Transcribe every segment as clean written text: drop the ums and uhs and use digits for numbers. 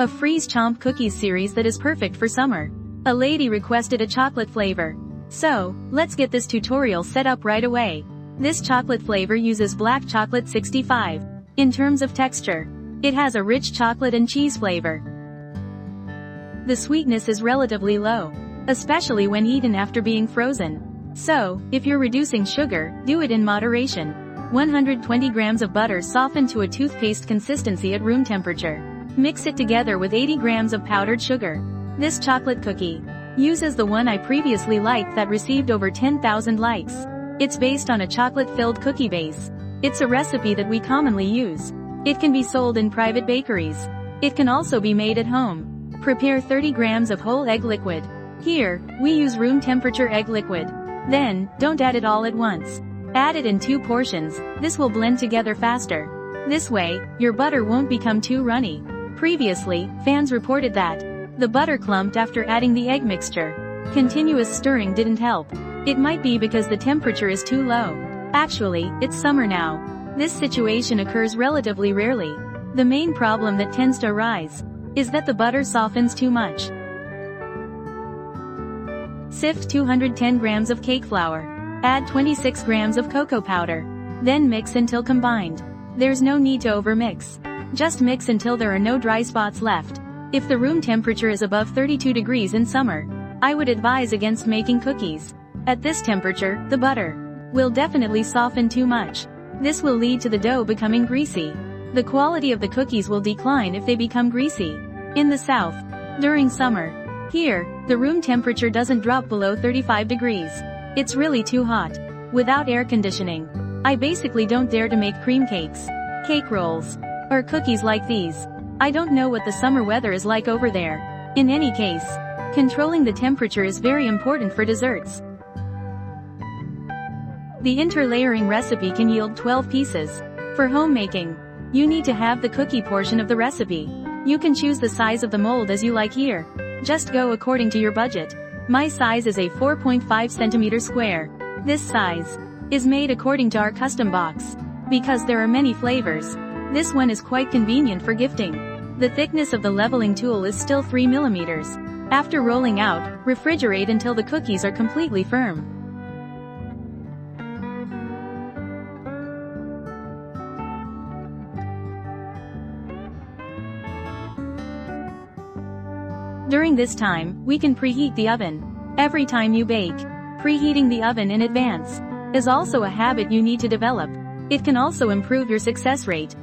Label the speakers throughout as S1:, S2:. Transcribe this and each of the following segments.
S1: A freeze chomp cookies series that is perfect for summer. A lady requested a chocolate flavor. So, let's get this tutorial set up right away. This chocolate flavor uses black chocolate 65. In terms of texture, it has a rich chocolate and cheese flavor. The sweetness is relatively low, especially when eaten after being frozen. So, if you're reducing sugar, do it in moderation. 120 grams of butter softened to a toothpaste consistency at room temperature. Mix it together with 80 grams of powdered sugar. This chocolate cookie uses the one I previously liked that received over 10,000 likes. It's based on a chocolate-filled cookie base. It's a recipe that we commonly use. It can be sold in private bakeries. It can also be made at home. Prepare 30 grams of whole egg liquid. Here, we use room temperature egg liquid. Then, don't add it all at once. Add it in 2 portions, this will blend together faster. This way, your butter won't become too runny. Previously, fans reported that the butter clumped after adding the egg mixture. Continuous stirring didn't help. It might be because the temperature is too low. Actually, it's summer now. This situation occurs relatively rarely. The main problem that tends to arise is that the butter softens too much. Sift 210 grams of cake flour. Add 26 grams of cocoa powder. Then mix until combined. There's no need to overmix. Just mix until there are no dry spots left. If the room temperature is above 32 degrees in summer, I would advise against making cookies. At this temperature, the butter will definitely soften too much. This will lead to the dough becoming greasy. The quality of the cookies will decline if they become greasy. In the South, during summer, here, the room temperature doesn't drop below 35 degrees. It's really too hot. Without air conditioning, I basically don't dare to make cream cakes, cake rolls, or cookies like these. I don't know what the summer weather is like over there. In any case, controlling the temperature is very important for desserts. The interlayering recipe can yield 12 pieces. For homemaking, you need to have the cookie portion of the recipe. You can choose the size of the mold as you like here. Just go according to your budget. My size is a 4.5 centimeter square. This size is made according to our custom box. Because there are many flavors, this one is quite convenient for gifting. The thickness of the leveling tool is still 3 millimeters. After rolling out, refrigerate until the cookies are completely firm. During this time, we can preheat the oven. Every time you bake, preheating the oven in advance is also a habit you need to develop. It can also improve your success rate.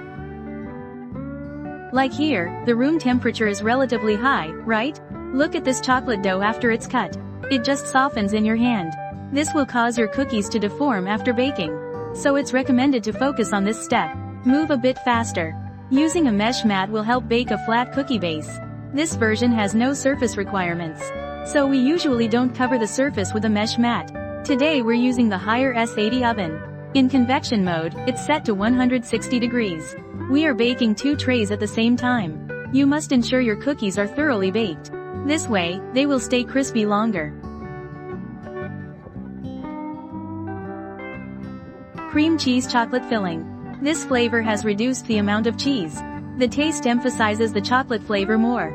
S1: Like here, the room temperature is relatively high, right? Look at this chocolate dough after it's cut. It just softens in your hand. This will cause your cookies to deform after baking. So it's recommended to focus on this step. Move a bit faster. Using a mesh mat will help bake a flat cookie base. This version has no surface requirements, so we usually don't cover the surface with a mesh mat. Today we're using the higher S80 oven. In convection mode, it's set to 160 degrees. We are baking 2 trays at the same time. You must ensure your cookies are thoroughly baked. This way, they will stay crispy longer. Cream cheese chocolate filling. This flavor has reduced the amount of cheese. The taste emphasizes the chocolate flavor more.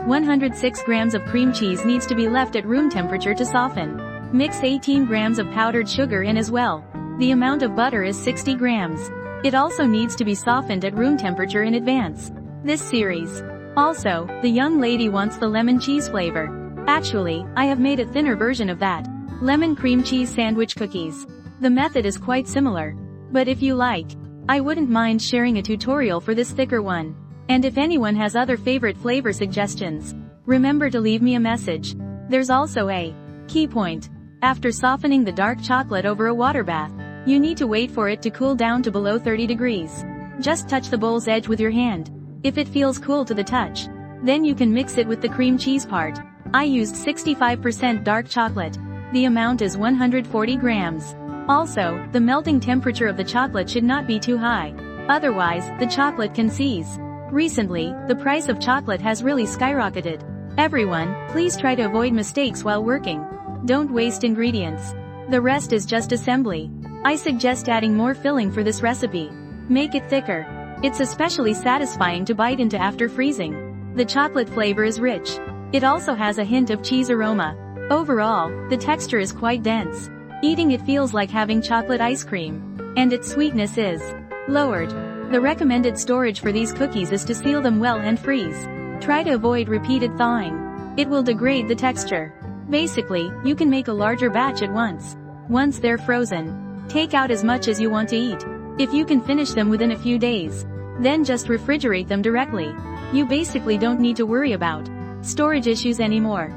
S1: 106 grams of cream cheese needs to be left at room temperature to soften. Mix 18 grams of powdered sugar in as well. The amount of butter is 60 grams. It also needs to be softened at room temperature in advance. This series. Also, the young lady wants the lemon cheese flavor. Actually, I have made a thinner version of that. Lemon cream cheese sandwich cookies. The method is quite similar. But if you like, I wouldn't mind sharing a tutorial for this thicker one. And if anyone has other favorite flavor suggestions, remember to leave me a message. There's also a key point. After softening the dark chocolate over a water bath, you need to wait for it to cool down to below 30 degrees. Just touch the bowl's edge with your hand. If it feels cool to the touch, then you can mix it with the cream cheese part. I used 65% dark chocolate. The amount is 140 grams. Also, the melting temperature of the chocolate should not be too high. Otherwise, the chocolate can seize. Recently, the price of chocolate has really skyrocketed. Everyone, please try to avoid mistakes while working. Don't waste ingredients. The rest is just assembly. I suggest adding more filling for this recipe. Make it thicker. It's especially satisfying to bite into after freezing. The chocolate flavor is rich. It also has a hint of cheese aroma. Overall, the texture is quite dense. Eating it feels like having chocolate ice cream. And its sweetness is lowered. The recommended storage for these cookies is to seal them well and freeze. Try to avoid repeated thawing. It will degrade the texture. Basically, you can make a larger batch at once. Once they're frozen, take out as much as you want to eat. If you can finish them within a few days, then just refrigerate them directly. You basically don't need to worry about storage issues anymore.